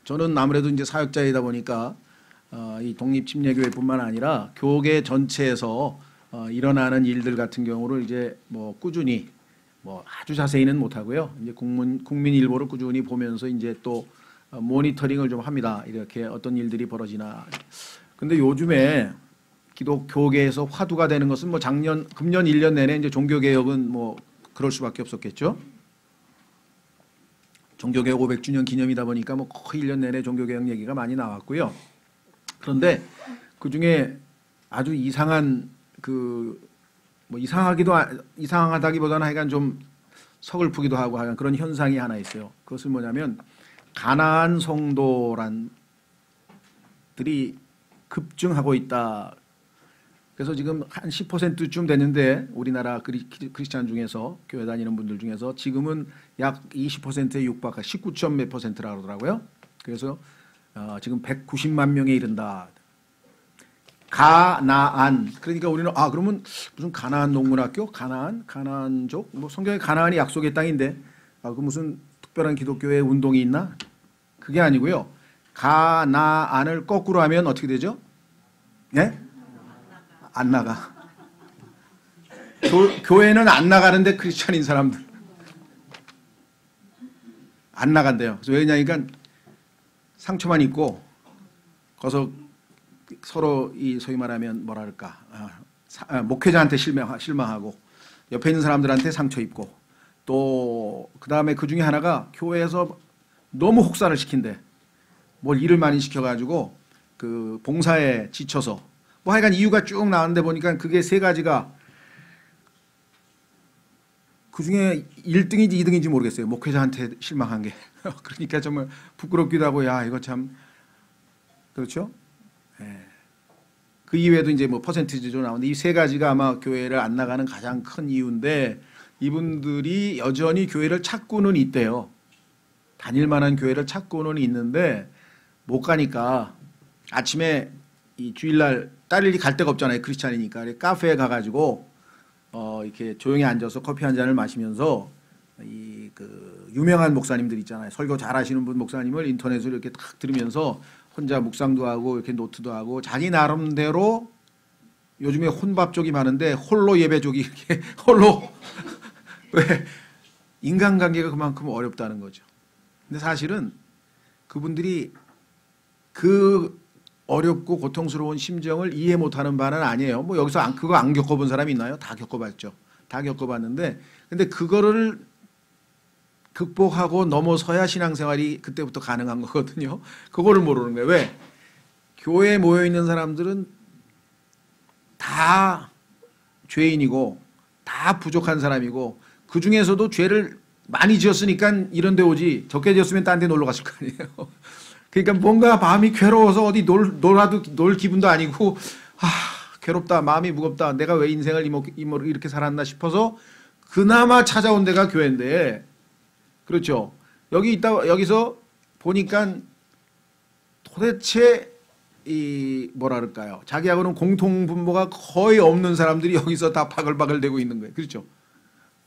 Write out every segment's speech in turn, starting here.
저는 아무래도 이제 사역자이다 보니까 이 독립침례교회뿐만 아니라 교계 전체에서 일어나는 일들 같은 경우를 이제 뭐 꾸준히 뭐 아주 자세히는 못하고요. 이제 국민일보를 꾸준히 보면서 이제 또 모니터링을 좀 합니다. 이렇게 어떤 일들이 벌어지나. 근데 요즘에 기독교계에서 화두가 되는 것은 뭐 금년 1년 내내 이제 종교개혁은 뭐 그럴 수밖에 없었겠죠. 종교개혁 500주년 기념이다 보니까 뭐 거의 1년 내내 종교개혁 얘기가 많이 나왔고요. 그런데 그 중에 아주 이상한 뭐 이상하다기보다는 하여간 좀 서글프기도 하고 하여간 그런 현상이 하나 있어요. 그것은 뭐냐면 가나안 성도란들이 급증하고 있다. 그래서 지금 한 10%쯤 됐는데 우리나라 크리스찬 중에서 교회 다니는 분들 중에서 지금은 약 20%에 육박한 19점 몇 %라고 그러더라고요. 그래서 지금 190만 명에 이른다. 가나안. 그러니까 우리는 그러면 무슨 가나안 농문학교, 가나안족, 뭐 성경에 가나안이 약속의 땅인데 그 무슨 특별한 기독교의 운동이 있나? 그게 아니고요. 가나안을 거꾸로 하면 어떻게 되죠? 네? 안 나가. 교회는 안 나가는데 크리스찬인 사람들 안 나간대요. 그래서 왜냐니까 상처만 입고 거기서 서로 이 소위 말하면 뭐랄까 목회자한테 실망하고 옆에 있는 사람들한테 상처 입고 또 그 다음에 그 중에 하나가 교회에서 너무 혹사를 시킨대. 뭘 일을 많이 시켜가지고 그 봉사에 지쳐서 뭐 하여간 이유가 쭉 나왔는데 보니까 그게 세 가지가 그 중에 1등인지 2등인지 모르겠어요. 목회자한테 실망한 게. 그러니까 정말 부끄럽기도 하고 야 이거 참 그렇죠? 예. 그 이외에도 이제 뭐 퍼센티지로 나오는데 이 세 가지가 아마 교회를 안 나가는 가장 큰 이유인데 이분들이 여전히 교회를 찾고는 있대요. 다닐 만한 교회를 찾고는 있는데 못 가니까 아침에 이 주일날 딸이 갈 데가 없잖아요. 크리스찬이니까. 카페에 가가지고 이렇게 조용히 앉아서 커피 한 잔을 마시면서 그 유명한 목사님들 있잖아요. 설교 잘하시는 분 목사님을 인터넷으로 이렇게 탁 들으면서 혼자 묵상도 하고 이렇게 노트도 하고 자기 나름대로 요즘에 혼밥 쪽이 많은데 홀로 예배 쪽이 이렇게 홀로 왜 인간관계가 그만큼 어렵다는 거죠. 근데 사실은 그분들이 그 어렵고 고통스러운 심정을 이해 못하는 바는 아니에요. 뭐 여기서 그거 안 겪어본 사람이 있나요? 다 겪어봤죠. 다 겪어봤는데 근데 그거를 극복하고 넘어서야 신앙생활이 그때부터 가능한 거거든요. 그거를 모르는 거예요. 왜? 교회에 모여있는 사람들은 다 죄인이고 다 부족한 사람이고 그중에서도 죄를 많이 지었으니까 이런 데 오지 적게 지었으면 딴 데 놀러 갔을 거 아니에요. 그러니까 뭔가 마음이 괴로워서 어디 놀 기분도 아니고 괴롭다 마음이 무겁다 내가 왜 인생을 이렇게 살았나 싶어서 그나마 찾아온 데가 교회인데 그렇죠. 여기서 보니까 도대체 뭐라 그럴까요? 자기하고는 공통분모가 거의 없는 사람들이 여기서 다 바글바글대고 있는 거예요. 그렇죠.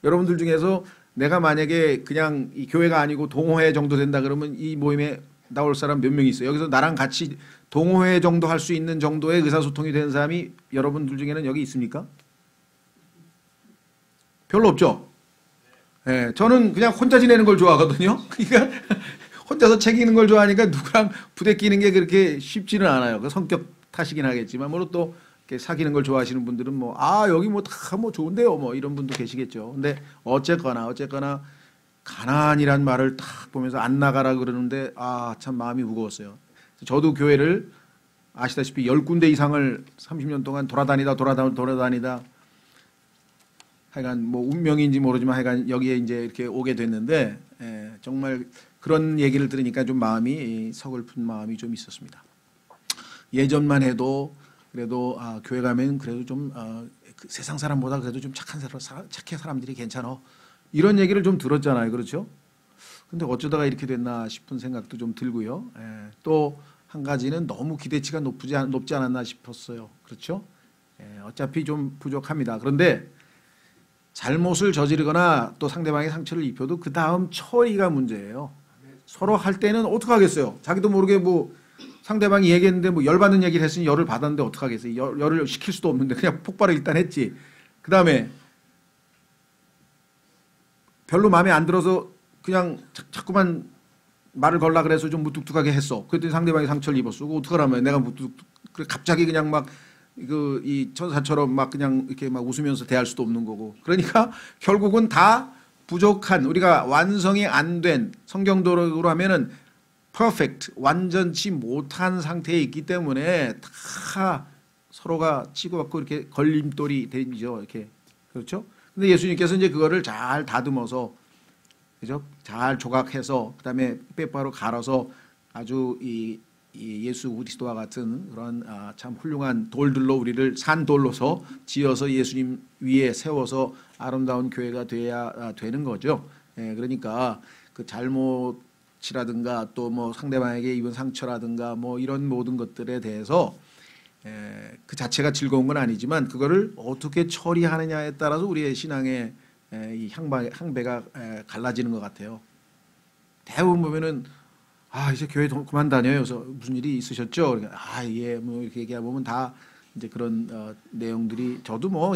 여러분들 중에서 내가 만약에 그냥 이 교회가 아니고 동호회 정도 된다 그러면 이 모임에 나올 사람 몇 명 있어요. 여기서 나랑 같이 동호회 정도 할 수 있는 정도의 의사소통이 되는 사람이 여러분들 중에는 여기 있습니까? 별로 없죠? 예, 저는 그냥 혼자 지내는 걸 좋아하거든요. 그러니까 혼자서 책 읽는 걸 좋아하니까 누구랑 부대끼는 게 그렇게 쉽지는 않아요. 그 성격 탓이긴 하겠지만, 물론 또 이렇게 사귀는 걸 좋아하시는 분들은 뭐, 여기 뭐 다 뭐 좋은데요. 뭐 이런 분도 계시겠죠. 근데 어쨌거나 가난이란 말을 딱 보면서 안 나가라 그러는데, 참 마음이 무거웠어요. 저도 교회를 아시다시피 10군데 이상을 30년 동안 돌아다니다 하여간 뭐 운명인지 모르지만 하여간 여기에 이제 이렇게 오게 됐는데 정말 그런 얘기를 들으니까 좀 마음이 서글픈 마음이 좀 있었습니다. 예전만 해도 그래도 교회 가면 그래도 좀 그 세상 사람보다 그래도 좀 착해 사람들이 괜찮아 이런 얘기를 좀 들었잖아요. 그렇죠? 근데 어쩌다가 이렇게 됐나 싶은 생각도 좀 들고요. 또 한 가지는 너무 기대치가 높지 않았나 싶었어요. 그렇죠? 어차피 좀 부족합니다. 그런데 잘못을 저지르거나 또 상대방의 상처를 입혀도 그 다음 처리가 문제예요. 서로 할 때는 어떡하겠어요? 자기도 모르게 뭐 상대방이 얘기했는데 뭐 열받는 얘기를 했으니 열을 받았는데 어떡하겠어요? 열을 식힐 수도 없는데 그냥 폭발을 일단 했지. 그 다음에 별로 마음에 안 들어서 그냥 자꾸만 말을 걸라 그래서 좀 무뚝뚝하게 했어. 그랬더니 상대방이 상처를 입었어. 어떡하라면 내가 갑자기 그냥 막 이 천사처럼 막 그냥 이렇게 막 웃으면서 대할 수도 없는 거고. 그러니까 결국은 다 부족한, 우리가 완성이 안 된, 성경도로 하면은 perfect, 완전치 못한 상태에 있기 때문에 다 서로가 치고받고 이렇게 걸림돌이 되죠. 이렇게. 그렇죠? 근데 예수님께서 이제 그거를 잘 다듬어서, 그죠? 잘 조각해서, 그 다음에 빼바로 갈아서 아주 이 예수 그리스도와 같은 그런 참 훌륭한 돌들로 우리를 산돌로서 지어서 예수님 위에 세워서 아름다운 교회가 돼야 되는 거죠. 예, 그러니까 그 잘못이라든가 또 뭐 상대방에게 입은 상처라든가 뭐 이런 모든 것들에 대해서 그 자체가 즐거운 건 아니지만 그거를 어떻게 처리하느냐에 따라서 우리의 신앙의 이 향배가 갈라지는 것 같아요. 대부분 보면은 이제 교회 그만 다녀요. 그래서 무슨 일이 있으셨죠? 그러니까 예, 뭐 이렇게 얘기해보면 다 이제 그런 내용들이 저도 뭐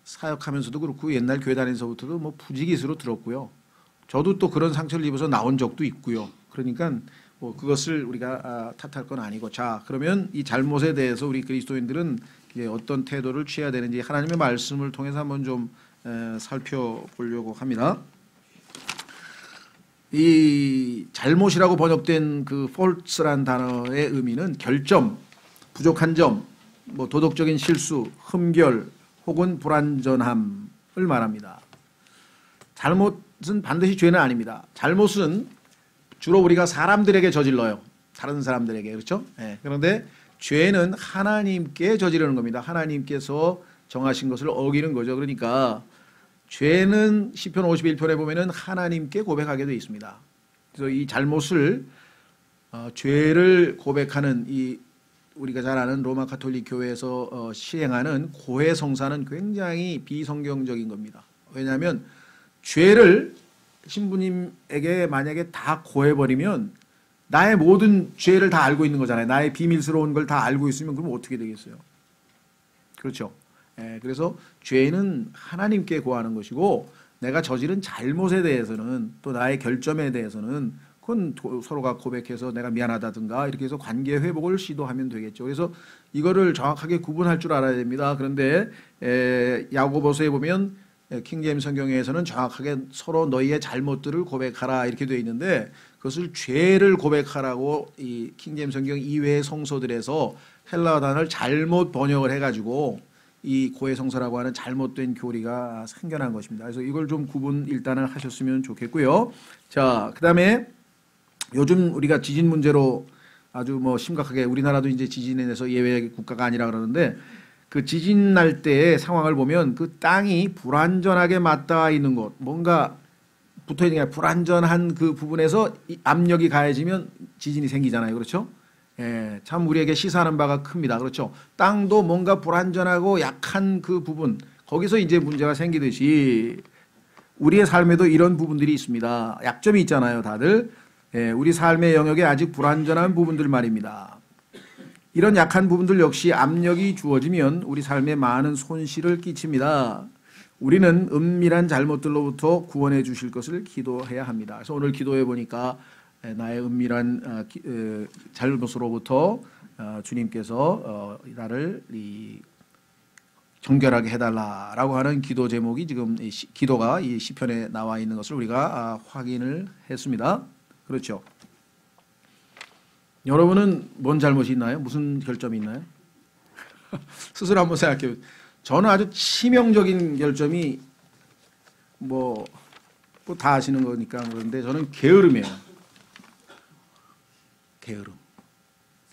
사역하면서도 그렇고 옛날 교회 다니면서부터도 뭐 부지기수로 들었고요. 저도 또 그런 상처를 입어서 나온 적도 있고요. 그러니까 뭐 그것을 우리가 탓할 건 아니고, 자 그러면 이 잘못에 대해서 우리 그리스도인들은 어떤 태도를 취해야 되는지 하나님의 말씀을 통해서 한번 좀 살펴보려고 합니다. 이 잘못이라고 번역된 그 fault란 단어의 의미는 결점, 부족한 점, 뭐 도덕적인 실수, 흠결 혹은 불완전함을 말합니다. 잘못은 반드시 죄는 아닙니다. 잘못은 주로 우리가 사람들에게 저질러요. 다른 사람들에게. 그렇죠? 네. 그런데 죄는 하나님께 저지르는 겁니다. 하나님께서 정하신 것을 어기는 거죠. 그러니까 죄는 시편 51편에 보면은 하나님께 고백하게 되어 있습니다. 그래서 이 잘못을 죄를 고백하는 이 우리가 잘 아는 로마 가톨릭 교회에서 시행하는 고해 성사는 굉장히 비성경적인 겁니다. 왜냐하면 죄를 신부님에게 만약에 다 고해버리면 나의 모든 죄를 다 알고 있는 거잖아요. 나의 비밀스러운 걸 다 알고 있으면 그럼 어떻게 되겠어요? 그렇죠. 그래서 죄는 하나님께 고하는 것이고 내가 저지른 잘못에 대해서는 또 나의 결점에 대해서는 그건 서로가 고백해서 내가 미안하다든가 이렇게 해서 관계 회복을 시도하면 되겠죠. 그래서 이거를 정확하게 구분할 줄 알아야 됩니다. 그런데 야고보서에 보면 킹제임스 성경에서는 정확하게 서로 너희의 잘못들을 고백하라 이렇게 되어 있는데 그것을 죄를 고백하라고 이 킹제임스 성경 이외의 성서들에서 헬라어 단어를 잘못 번역을 해가지고 이 고해성사라고 하는 잘못된 교리가 생겨난 것입니다. 그래서 이걸 좀 구분 일단은 하셨으면 좋겠고요. 자, 그 다음에 요즘 우리가 지진 문제로 아주 뭐 심각하게 우리나라도 이제 지진에 대해서 예외 국가가 아니라 그러는데 그 지진 날 때의 상황을 보면 그 땅이 불완전하게 맞닿아 있는 곳, 뭔가 붙어 있는 게 불완전한 그 부분에서 압력이 가해지면 지진이 생기잖아요. 그렇죠? 예, 참 우리에게 시사하는 바가 큽니다. 그렇죠? 땅도 뭔가 불완전하고 약한 그 부분, 거기서 이제 문제가 생기듯이 우리의 삶에도 이런 부분들이 있습니다. 약점이 있잖아요, 다들. 예, 우리 삶의 영역에 아직 불완전한 부분들 말입니다. 이런 약한 부분들 역시 압력이 주어지면 우리 삶에 많은 손실을 끼칩니다. 우리는 은밀한 잘못들로부터 구원해 주실 것을 기도해야 합니다. 그래서 오늘 기도해 보니까 나의 은밀한 잘못으로부터 주님께서 나를 정결하게 해달라라고 하는 기도 제목이 지금 기도가 이 시편에 나와 있는 것을 우리가 확인을 했습니다. 그렇죠? 여러분은 뭔 잘못이 있나요? 무슨 결점이 있나요? 스스로 한번 생각해요. 저는 아주 치명적인 결점이 뭐 다 아시는 거니까 그런데 저는 게으름이에요. 게으름.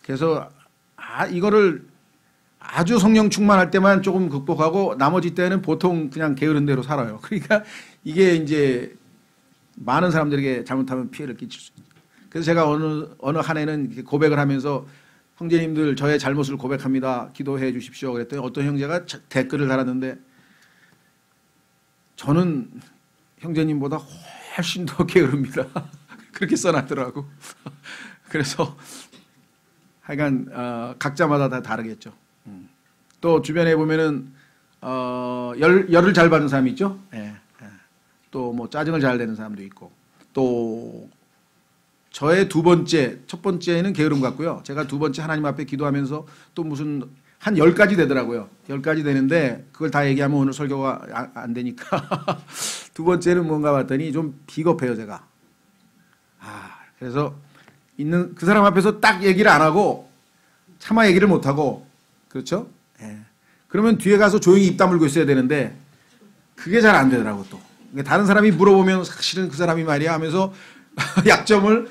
그래서 이거를 아주 성령 충만할 때만 조금 극복하고 나머지 때는 보통 그냥 게으른 대로 살아요. 그러니까 이게 이제 많은 사람들에게 잘못하면 피해를 끼칠 수 있죠. 그래서 제가 어느 한 해는 고백을 하면서 형제님들 저의 잘못을 고백합니다. 기도해 주십시오. 그랬더니 어떤 형제가 댓글을 달았는데 저는 형제님보다 훨씬 더 게으릅니다. 그렇게 써놨더라고. 그래서 하여간 각자마다 다 다르겠죠. 또 주변에 보면은 열을 잘 받는 사람이 있죠. 예. 또 뭐 짜증을 잘 내는 사람도 있고, 또 저의 첫 번째는 게으름 같고요. 제가 두 번째 하나님 앞에 기도하면서 또 무슨 한 10가지 되더라고요. 10가지 되는데 그걸 다 얘기하면 오늘 설교가 안 되니까 두 번째는 뭔가 봤더니 좀 비겁해요, 제가. 그래서 있는 그 사람 앞에서 딱 얘기를 안 하고 차마 얘기를 못 하고, 그렇죠? 예. 그러면 뒤에 가서 조용히 입 다물고 있어야 되는데 그게 잘 안 되더라고 또. 다른 사람이 물어보면 사실은 그 사람이 말이야 하면서 약점을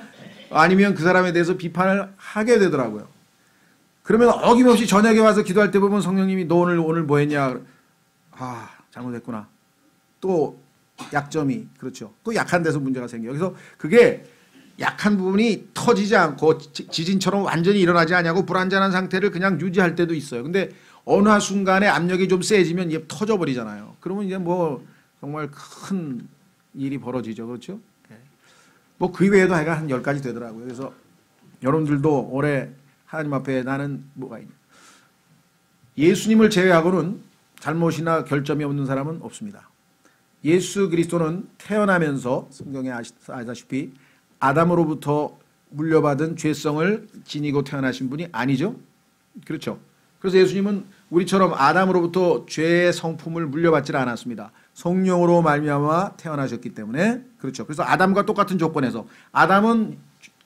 아니면 그 사람에 대해서 비판을 하게 되더라고요. 그러면 어김없이 저녁에 와서 기도할 때 보면 성령님이 너 오늘 뭐 했냐? 잘못했구나. 또 약점이, 그렇죠. 또 약한 데서 문제가 생겨요. 그래서 그게 약한 부분이 터지지 않고 지진처럼 완전히 일어나지 않냐고 불완전한 상태를 그냥 유지할 때도 있어요. 근데 어느 순간에 압력이 좀 세지면 이게 터져버리잖아요. 그러면 이제 뭐 정말 큰 일이 벌어지죠. 그렇죠? 뭐 그 외에도 하여간 한 10가지 되더라고요. 그래서 여러분들도 올해 하나님 앞에 나는 뭐가 있냐. 예수님을 제외하고는 잘못이나 결점이 없는 사람은 없습니다. 예수 그리스도는 태어나면서 성경에 아시다시피 아담으로부터 물려받은 죄성을 지니고 태어나신 분이 아니죠. 그렇죠. 그래서 예수님은 우리처럼 아담으로부터 죄의 성품을 물려받지 않았습니다. 성령으로 말미암아 태어나셨기 때문에, 그렇죠. 그래서 아담과 똑같은 조건에서 아담은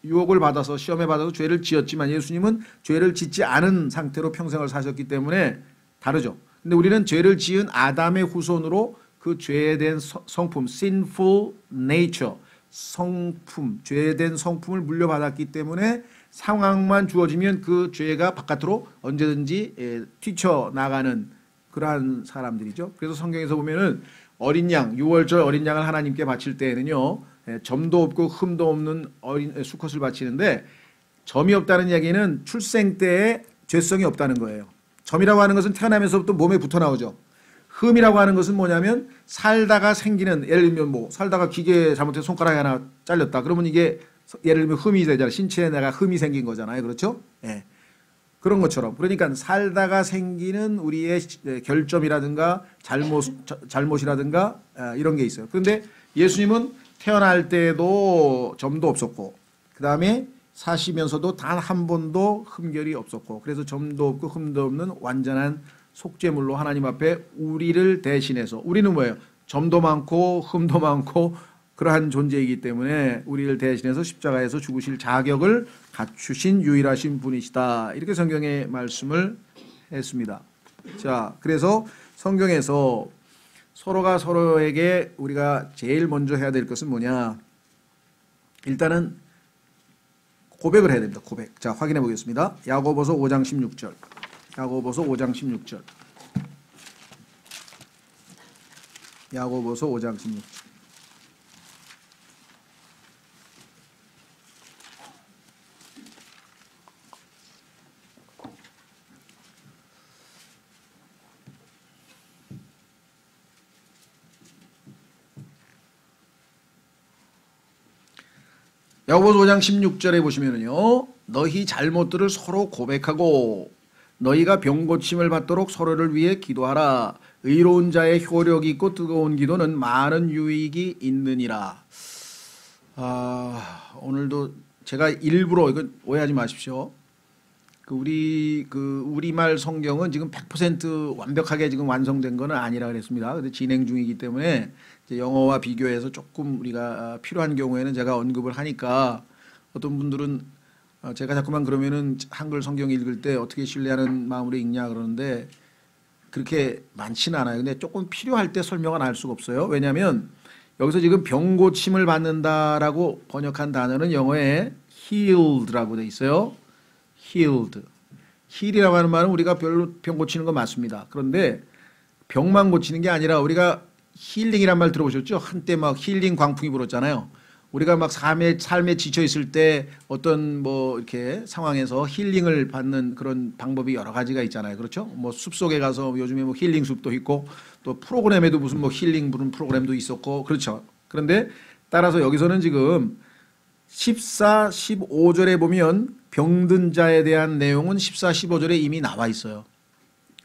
유혹을 받아서 시험에 받아서 죄를 지었지만 예수님은 죄를 짓지 않은 상태로 평생을 사셨기 때문에 다르죠. 근데 우리는 죄를 지은 아담의 후손으로 그 죄에 대한 성품, sinful nature, 성품, 죄에 대한 성품을 물려받았기 때문에 상황만 주어지면 그 죄가 바깥으로 언제든지 튀쳐나가는 그러한 사람들이죠. 그래서 성경에서 보면은 어린 양, 6월절 어린 양을 하나님께 바칠 때에는요, 점도 없고 흠도 없는 수컷을 바치는데, 점이 없다는 얘기는 출생 때에 죄성이 없다는 거예요. 점이라고 하는 것은 태어나면서부터 몸에 붙어 나오죠. 흠이라고 하는 것은 뭐냐면 살다가 생기는, 예를 들면 뭐 살다가 기계 잘못해서 손가락이 하나 잘렸다. 그러면 이게 예를 들면 흠이 되잖아요. 신체에 내가 흠이 생긴 거잖아요. 그렇죠? 예. 그런 것처럼. 그러니까 살다가 생기는 우리의 결점이라든가 잘못이라든가 이런 게 있어요. 그런데 예수님은 태어날 때도 점도 없었고, 그 다음에 사시면서도 단 한 번도 흠결이 없었고, 그래서 점도 없고 흠도 없는 완전한 속죄물로 하나님 앞에 우리를 대신해서, 우리는 뭐예요? 점도 많고 흠도 많고 그러한 존재이기 때문에 우리를 대신해서 십자가에서 죽으실 자격을 갖추신 유일하신 분이시다. 이렇게 성경에 말씀을 했습니다. 자, 그래서 성경에서 서로가 서로에게 우리가 제일 먼저 해야 될 것은 뭐냐? 일단은 고백을 해야 됩니다. 고백. 자, 확인해 보겠습니다. 야고보서 5장 16절. 야고보서 5장 16절. 야고보서 5장 16절. 야고보서 5장 16절에 보시면은요, 너희 잘못들을 서로 고백하고 너희가 병 고침을 받도록 서로를 위해 기도하라. 의로운 자의 효력이 있고 뜨거운 기도는 많은 유익이 있느니라. 오늘도 제가 일부러, 이건 오해하지 마십시오. 우리말 성경은 지금 100% 완벽하게 지금 완성된 건 아니라 그랬습니다. 근데 진행 중이기 때문에 이제 영어와 비교해서 조금 우리가 필요한 경우에는 제가 언급을 하니까, 어떤 분들은 제가 자꾸만 그러면은 한글 성경 읽을 때 어떻게 신뢰하는 마음으로 읽냐 그러는데 그렇게 많지는 않아요. 근데 조금 필요할 때 설명은 알 수가 없어요. 왜냐하면 여기서 지금 병 고침을 받는다라고 번역한 단어는 영어에 healed라고 돼 있어요. healed. heal이라고 하는 말은 우리가 별로 병 고치는 거 맞습니다. 그런데 병만 고치는 게 아니라, 우리가 힐링이란 말 들어보셨죠? 한때 막 힐링 광풍이 불었잖아요. 우리가 막 삶에 지쳐 있을 때 어떤 뭐 이렇게 상황에서 힐링을 받는 그런 방법이 여러 가지가 있잖아요. 그렇죠? 뭐 숲속에 가서 요즘에 뭐 힐링 숲도 있고, 또 프로그램에도 무슨 뭐 힐링 부른 프로그램도 있었고, 그렇죠. 그런데 따라서 여기서는 지금 14, 15절에 보면 병든 자에 대한 내용은 14, 15절에 이미 나와 있어요.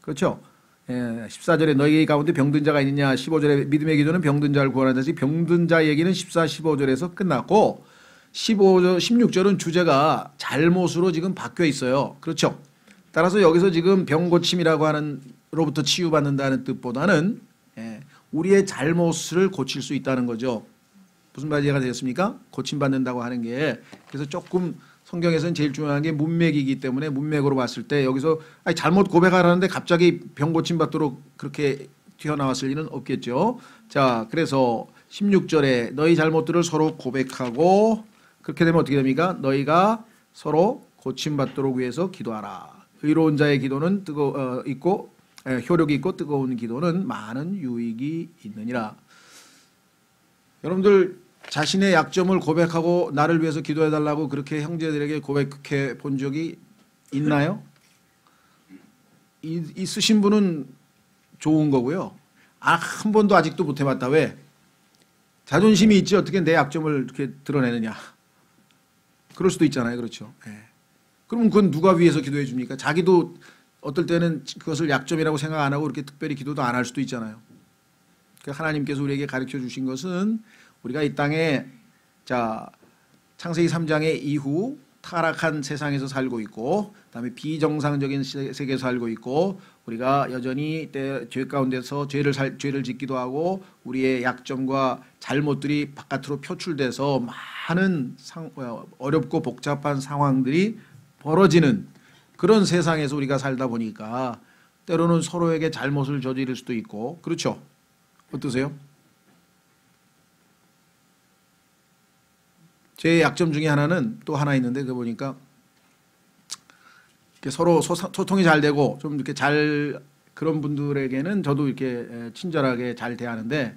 그렇죠? 14절에 너희 가운데 병든 자가 있느냐, 15절에 믿음의 기도는 병든 자를 구원하는 자지, 병든 자 얘기는 14, 15절에서 끝났고 15절, 16절은 주제가 잘못으로 지금 바뀌어 있어요. 그렇죠? 따라서 여기서 지금 병 고침이라고 하는 로부터 치유받는다는 뜻보다는 우리의 잘못을 고칠 수 있다는 거죠. 무슨 말이 이해가 되셨습니까? 고침받는다고 하는 게, 그래서 조금 성경에서는 제일 중요한 게 문맥이기 때문에 문맥으로 봤을 때 여기서 아니 잘못 고백하라는데 갑자기 병 고침받도록 그렇게 튀어나왔을 일은 없겠죠. 자, 그래서 16절에 너희 잘못들을 서로 고백하고, 그렇게 되면 어떻게 됩니까? 너희가 서로 고침받도록 위해서 기도하라. 의로운 자의 기도는 효력이 있고 뜨거운 기도는 많은 유익이 있느니라. 여러분들 자신의 약점을 고백하고 나를 위해서 기도해달라고 그렇게 형제들에게 고백해 본 적이 있나요? 있으신 분은 좋은 거고요. 한 번도 아직도 못 해봤다. 왜? 자존심이 있지 어떻게 내 약점을 이렇게 드러내느냐. 그럴 수도 있잖아요. 그렇죠. 그러면 그건 누가 위해서 기도해 줍니까? 자기도 어떨 때는 그것을 약점이라고 생각 안 하고 이렇게 특별히 기도도 안 할 수도 있잖아요. 하나님께서 우리에게 가르쳐 주신 것은 우리가 이 땅에 창세기 3장의 이후 타락한 세상에서 살고 있고, 그다음에 비정상적인 세계에서 살고 있고, 우리가 여전히 죄 가운데서 죄를 짓기도 하고 우리의 약점과 잘못들이 바깥으로 표출돼서 많은 어렵고 복잡한 상황들이 벌어지는 그런 세상에서 우리가 살다 보니까 때로는 서로에게 잘못을 저지를 수도 있고, 그렇죠? 어떠세요? 제 약점 중에 하나는 또 하나 있는데, 그 보니까 이렇게 서로 소통이 잘 되고 좀 이렇게 그런 분들에게는 저도 이렇게 친절하게 잘 대하는데,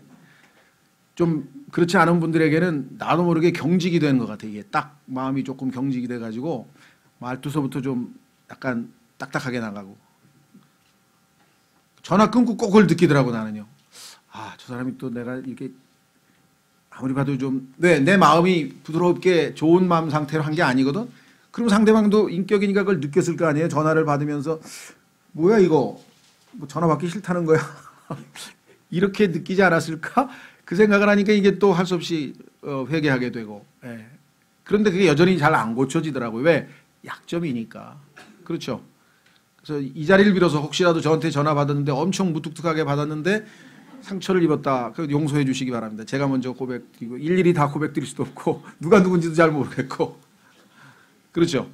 좀 그렇지 않은 분들에게는 나도 모르게 경직이 되는 것 같아요. 이게 딱 마음이 조금 경직이 돼가지고 말투서부터 좀 약간 딱딱하게 나가고, 전화 끊고 꼭 그걸 느끼더라고. 나는요. 저 사람이 또 내가 이렇게 아무리 봐도 좀 내 마음이 부드럽게 좋은 마음 상태로 한 게 아니거든. 그럼 상대방도 인격이니까 그걸 느꼈을 거 아니에요. 전화를 받으면서 뭐야 이거, 뭐 전화 받기 싫다는 거야. 이렇게 느끼지 않았을까? 그 생각을 하니까 이게 또 할 수 없이 회개하게 되고. 그런데 그게 여전히 잘 안 고쳐지더라고요. 왜? 약점이니까. 그렇죠. 그래서 이 자리를 빌어서 혹시라도 저한테 전화 받았는데 엄청 무뚝뚝하게 받았는데 상처를 입었다. 그 용서해 주시기 바랍니다. 제가 먼저 고백드리고, 일일이 다 고백드릴 수도 없고 누가 누군지도 잘 모르겠고. 그렇죠.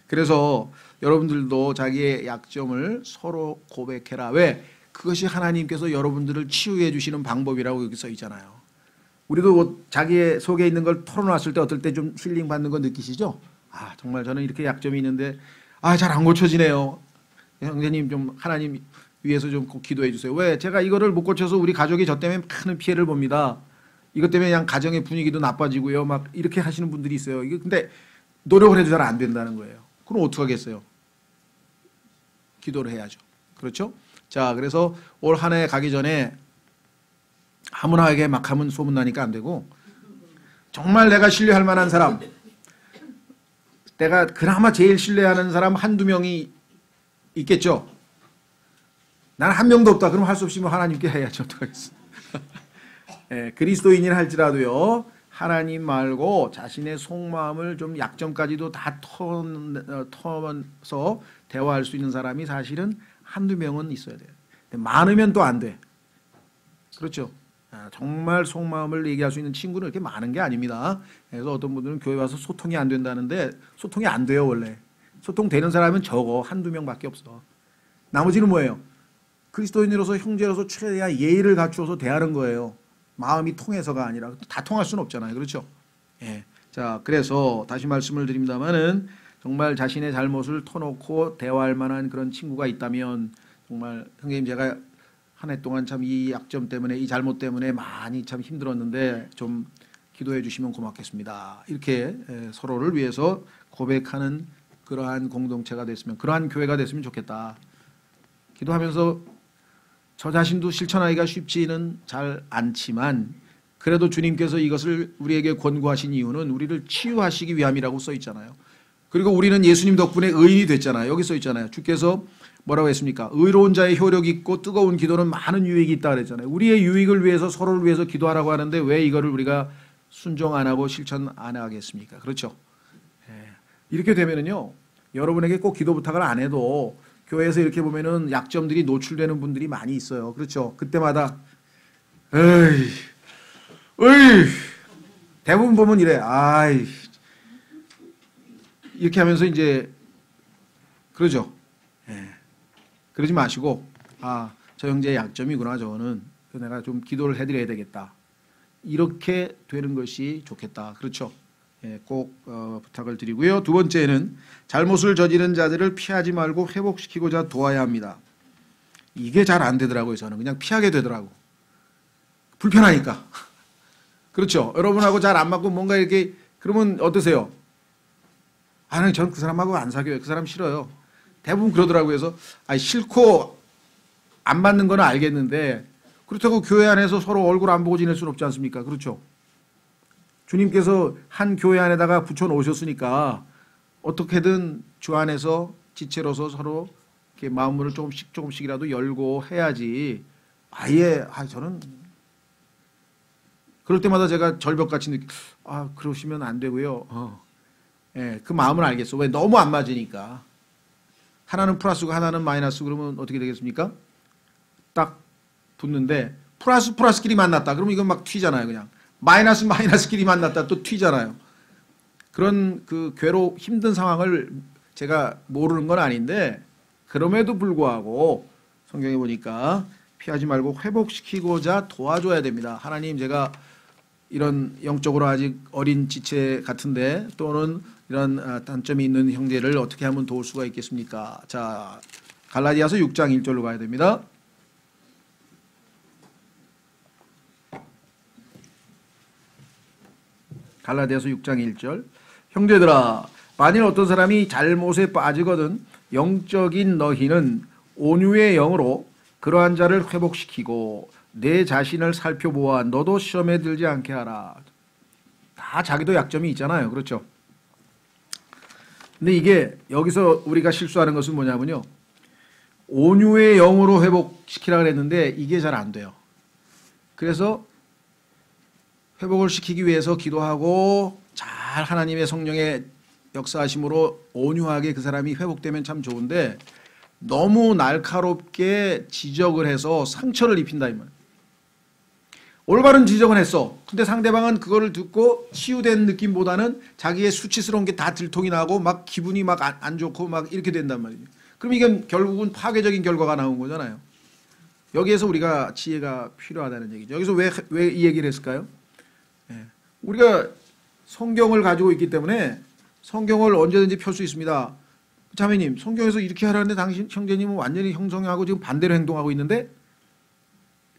그래서 여러분들도 자기의 약점을 서로 고백해라. 왜? 그것이 하나님께서 여러분들을 치유해 주시는 방법이라고 여기 써 있잖아요. 우리도 자기의 속에 있는 걸 털어놨을 때 어떨 때 좀 힐링 받는 거 느끼시죠? 정말 저는 이렇게 약점이 있는데 잘 안 고쳐지네요. 형제님 좀 하나님 위해서 좀 꼭 기도해 주세요. 왜? 제가 이거를 못 고쳐서 우리 가족이 저 때문에 큰 피해를 봅니다. 이것 때문에 그냥 가정의 분위기도 나빠지고요. 막 이렇게 하시는 분들이 있어요. 근데 노력을 해도 잘 안 된다는 거예요. 그럼 어떻게 하겠어요? 기도를 해야죠. 그렇죠? 자, 그래서 올 한 해 가기 전에 아무나에게 막 하면 소문나니까 안 되고, 정말 내가 신뢰할 만한 사람, 내가 그나마 제일 신뢰하는 사람 한두 명이 있겠죠. 나는 한 명도 없다. 그럼 할 수 없으면 하나님께 해야죠. 어떡하겠어. 그리스도인이라 할지라도요, 하나님 말고 자신의 속마음을 좀 약점까지도 다 터면서 대화할 수 있는 사람이 사실은 한두 명은 있어야 돼요. 많으면 또 안 돼. 그렇죠. 정말 속마음을 얘기할 수 있는 친구는 이렇게 많은 게 아닙니다. 그래서 어떤 분들은 교회 와서 소통이 안 된다는데 소통이 안 돼요. 원래 소통되는 사람은 적어. 한두 명밖에 없어. 나머지는 뭐예요? 그리스도인으로서 형제로서 최대한 예의를 갖추어서 대하는 거예요. 마음이 통해서가 아니라. 다 통할 수는 없잖아요. 그렇죠? 자, 그래서 다시 말씀을 드립니다만은 정말 자신의 잘못을 터놓고 대화할 만한 그런 친구가 있다면, 정말 형님 제가 한 해 동안 참 이 약점 때문에, 이 잘못 때문에 많이 참 힘들었는데 좀 기도해 주시면 고맙겠습니다. 이렇게 서로를 위해서 고백하는 그러한 공동체가 됐으면, 그러한 교회가 됐으면 좋겠다. 기도하면서 저 자신도 실천하기가 쉽지는 잘 않지만 그래도 주님께서 이것을 우리에게 권고하신 이유는 우리를 치유하시기 위함이라고 써 있잖아요. 그리고 우리는 예수님 덕분에 의인이 됐잖아요. 여기 써 있잖아요. 주께서 뭐라고 했습니까? 의로운 자의 효력이 있고 뜨거운 기도는 많은 유익이 있다 그랬잖아요. 우리의 유익을 위해서 서로를 위해서 기도하라고 하는데 왜 이거를 우리가 순종 안 하고 실천 안 하겠습니까? 그렇죠. 이렇게 되면은요, 여러분에게 꼭 기도 부탁을 안 해도 교회에서 이렇게 보면은 약점들이 노출되는 분들이 많이 있어요. 그렇죠. 그때마다 에이 대부분 보면 이래. 아이 이렇게 하면서 이제 그러죠. 그러지 마시고 저 형제의 약점이구나 저거는. 내가 좀 기도를 해드려야 되겠다. 이렇게 되는 것이 좋겠다. 그렇죠. 꼭 부탁을 드리고요. 두 번째는 잘못을 저지른 자들을 피하지 말고 회복시키고자 도와야 합니다. 이게 잘 안 되더라고요. 저는 그냥 피하게 되더라고. 불편하니까. 그렇죠. 여러분하고 잘 안 맞고 뭔가 이렇게 그러면 어떠세요? 저는 그 사람하고 안 사귀어요. 그 사람 싫어요. 대부분 그러더라고요. 그래서 싫고 안 맞는 건 알겠는데 그렇다고 교회 안에서 서로 얼굴 안 보고 지낼 수는 없지 않습니까? 그렇죠. 주님께서 한 교회 안에다가 붙여 놓으셨으니까 어떻게든 주 안에서 지체로서 서로 이렇게 마음문을 조금씩이라도 열고 해야지. 저는 그럴 때마다 제가 절벽같이 그러시면 안 되고요. 그 마음을 알겠어. 왜? 너무 안 맞으니까. 하나는 플러스고 하나는 마이너스 그러면 어떻게 되겠습니까? 딱 붙는데 플러스끼리 만났다. 그러면 이건 막 튀잖아요. 그냥. 마이너스끼리 만났다. 또 튀잖아요. 그런 그 힘든 상황을 제가 모르는 건 아닌데 그럼에도 불구하고 성경에 보니까 피하지 말고 회복시키고자 도와줘야 됩니다. 하나님 제가 이런 영적으로 아직 어린 지체 같은데 또는 이런 단점이 있는 형제를 어떻게 하면 도울 수가 있겠습니까? 자, 갈라디아서 6장 1절로 가야 됩니다. 갈라디아서 6장 1절. 형제들아, 만일 어떤 사람이 잘못에 빠지거든 영적인 너희는 온유의 영으로 그러한 자를 회복시키고 내 자신을 살펴보아 너도 시험에 들지 않게 하라. 다 자기도 약점이 있잖아요. 그렇죠? 근데 이게 여기서 우리가 실수하는 것은 뭐냐면요. 온유의 영으로 회복시키라 그랬는데 이게 잘 안 돼요. 그래서 회복을 시키기 위해서 기도하고 잘 하나님의 성령의 역사하심으로 온유하게 그 사람이 회복되면 참 좋은데 너무 날카롭게 지적을 해서 상처를 입힌다 이 말. 올바른 지적은 했어. 근데 상대방은 그거를 듣고 치유된 느낌보다는 자기의 수치스러운 게 다 들통이 나고 막 기분이 막 안 좋고 막 이렇게 된단 말이죠. 그럼 이건 결국은 파괴적인 결과가 나온 거잖아요. 여기에서 우리가 지혜가 필요하다는 얘기죠. 여기서 왜 이 얘기를 했을까요? 우리가 성경을 가지고 있기 때문에 성경을 언제든지 펼 수 있습니다. 자매님, 성경에서 이렇게 하라는데 당신 형제님은 완전히 형성하고 지금 반대로 행동하고 있는데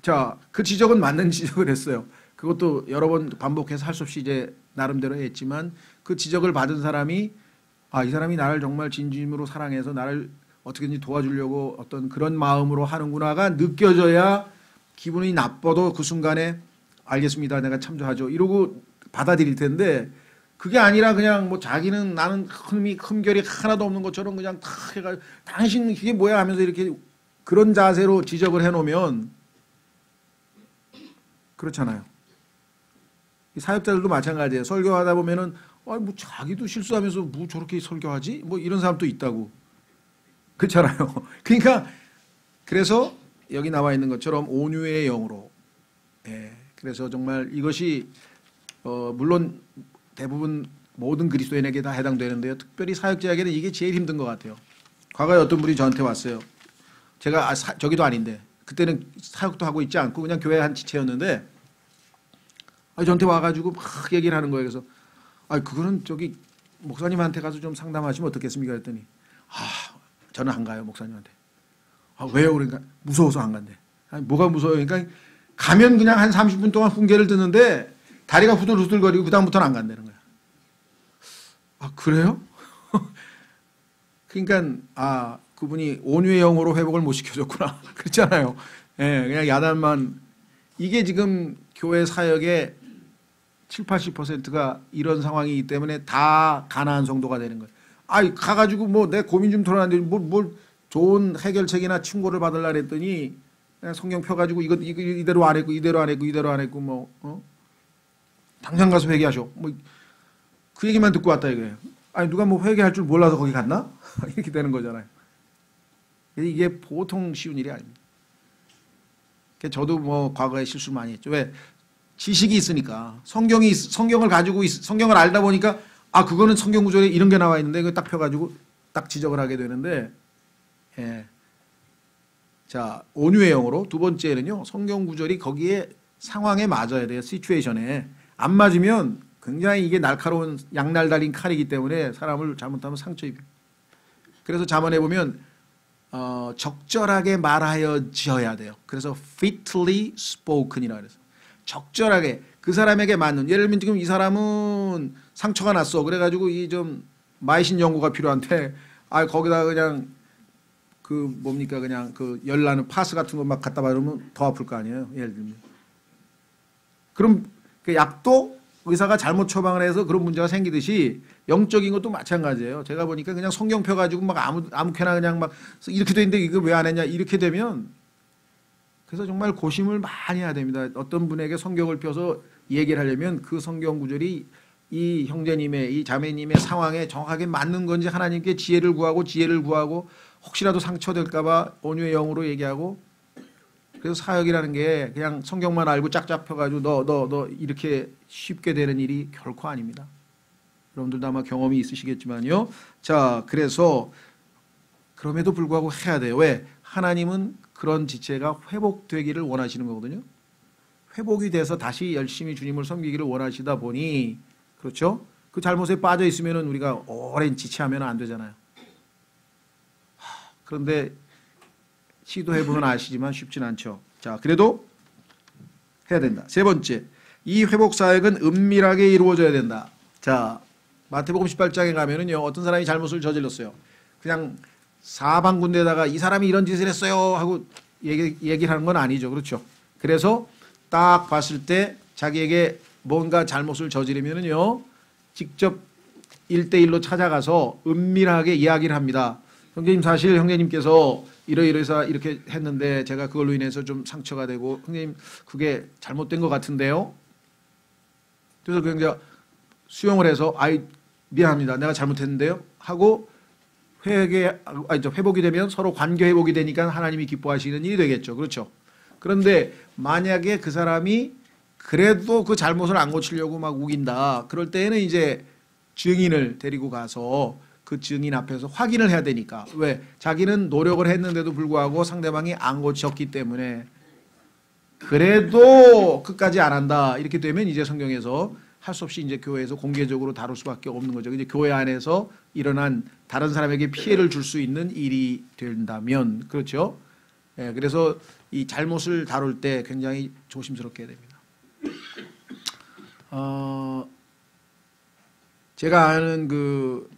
자, 그 지적은 맞는 지적을 했어요. 그것도 여러 번 반복해서 할 수 없이 이제 나름대로 했지만 그 지적을 받은 사람이 이 사람이 나를 정말 진심으로 사랑해서 나를 어떻게든지 도와주려고 어떤 그런 마음으로 하는구나가 느껴져야 기분이 나빠도 그 순간에 알겠습니다. 내가 참조하죠. 이러고 받아들일 텐데 그게 아니라 그냥 뭐 자기는 나는 흠결이 하나도 없는 것처럼 그냥 탁 해가 당신 이게 뭐야 하면서 이렇게 그런 자세로 지적을 해놓으면 그렇잖아요. 이 사역자들도 마찬가지예요. 설교하다 보면은 뭐 자기도 실수하면서 뭐 저렇게 설교하지? 뭐 이런 사람도 있다고. 그렇잖아요. 그러니까 그래서 여기 나와 있는 것처럼 온유의 영으로. 그래서 정말 이것이 물론 대부분 모든 그리스도인에게 다 해당되는데요. 특별히 사역자에게는 이게 제일 힘든 것 같아요. 과거에 어떤 분이 저한테 왔어요. 제가 저기도 아닌데 그때는 사역도 하고 있지 않고 그냥 교회 한 지체였는데 저한테 와가지고 막 얘기를 하는 거예요. 그래서 그거는 저기 목사님한테 가서 좀 상담하시면 어떻겠습니까? 그랬더니 저는 안 가요 목사님한테. 왜요? 그러니까 무서워서 안 간대. 뭐가 무서워요? 그러니까 가면 그냥 한 30분 동안 훈계를 듣는데 다리가 후들후들거리고 그 다음부터는 안 간다는 거야. 그래요? 그러니까 그분이 온유의 영으로 회복을 못 시켜줬구나. 그렇잖아요. 그냥 야단만 이게 지금 교회 사역의 7, 80%가 이런 상황이기 때문에 다 가난한 성도가 되는 거예요. 아이 가가지고 뭐 내 고민 좀 털어놨는데 뭘 좋은 해결책이나 충고를 받으려 했더니 그냥 성경 펴가지고 이거 이대로 안 했고 이대로 안 했고 이대로 안 했고 뭐 당장 가서 회개하셔. 뭐 그 얘기만 듣고 왔다 이거예요. 아니 누가 뭐 회개할 줄 몰라서 거기 갔나? 이렇게 되는 거잖아요. 이게 보통 쉬운 일이 아닙니다. 저도 뭐 과거에 실수 많이 했죠. 왜? 지식이 있으니까 성경을 가지고 성경을 알다 보니까 아 그거는 성경 구절에 이런 게 나와 있는데 이거 딱 펴가지고 딱 지적을 하게 되는데 예. 자 온유의 영어로 두 번째는요 성경 구절이 거기에 상황에 맞아야 돼요. 시츄에이션에 안 맞으면 굉장히 이게 날카로운 양날 달린 칼이기 때문에 사람을 잘못하면 상처 입혀요. 그래서 잠언에 보면 적절하게 말하여져야 돼요. 그래서 fitly spoken이라 그래서 적절하게 그 사람에게 맞는 예를 들면 지금 이 사람은 상처가 났어. 그래가지고 이 좀 마이신 연고가 필요한데 아 거기다 그냥 그 뭡니까 그냥 그 열나는 파스 같은 거 막 갖다 바르면 더 아플 거 아니에요. 예를 들면 그럼 그 약도 의사가 잘못 처방을 해서 그런 문제가 생기듯이 영적인 것도 마찬가지예요. 제가 보니까 그냥 성경 펴가지고 막 아무렇게나 그냥 막 이렇게 돼 있는데 이거 왜 안 했냐 이렇게 되면 그래서 정말 고심을 많이 해야 됩니다. 어떤 분에게 성경을 펴서 얘기를 하려면 그 성경 구절이 이 형제님의 이 자매님의 상황에 정확하게 맞는 건지 하나님께 지혜를 구하고 혹시라도 상처될까 봐 온유의 영으로 얘기하고 그래서 사역이라는 게 그냥 성경만 알고 짝짝 펴가지고 너 이렇게 쉽게 되는 일이 결코 아닙니다. 여러분들도 아마 경험이 있으시겠지만요. 자, 그래서 그럼에도 불구하고 해야 돼요. 왜? 하나님은 그런 지체가 회복되기를 원하시는 거거든요. 회복이 돼서 다시 열심히 주님을 섬기기를 원하시다 보니 그렇죠? 그 잘못에 빠져 있으면은 우리가 오랜 지체하면 안 되잖아요. 그런데 시도해보면 아시지만 쉽진 않죠. 자, 그래도 해야 된다. 세 번째, 이 회복 사역은 은밀하게 이루어져야 된다. 자, 마태복음 18장에 가면은요, 어떤 사람이 잘못을 저질렀어요. 그냥 사방군데다가 이 사람이 이런 짓을 했어요 하고 얘기를 하는 건 아니죠. 그렇죠? 그래서 딱 봤을 때 자기에게 뭔가 잘못을 저지르면은요, 직접 1대1로 찾아가서 은밀하게 이야기를 합니다. 형제님 사실 형제님께서 이러이러해서 이렇게 했는데 제가 그걸로 인해서 좀 상처가 되고 형님 그게 잘못된 것 같은데요. 그래서 그냥 수용을 해서 아이 미안합니다. 내가 잘못했는데요. 하고 회복이 되면 서로 관계 회복이 되니까 하나님이 기뻐하시는 일이 되겠죠. 그렇죠. 그런데 만약에 그 사람이 그래도 그 잘못을 안 고치려고 막 우긴다. 그럴 때에는 이제 증인을 데리고 가서 그 증인 앞에서 확인을 해야 되니까. 왜? 자기는 노력을 했는데도 불구하고 상대방이 안 고쳤기 때문에 그래도 끝까지 안 한다. 이렇게 되면 이제 성경에서 할 수 없이 이제 교회에서 공개적으로 다룰 수밖에 없는 거죠. 이제 교회 안에서 일어난 다른 사람에게 피해를 줄 수 있는 일이 된다면 그렇죠. 예, 그래서 이 잘못을 다룰 때 굉장히 조심스럽게 해야 됩니다. 제가 아는 그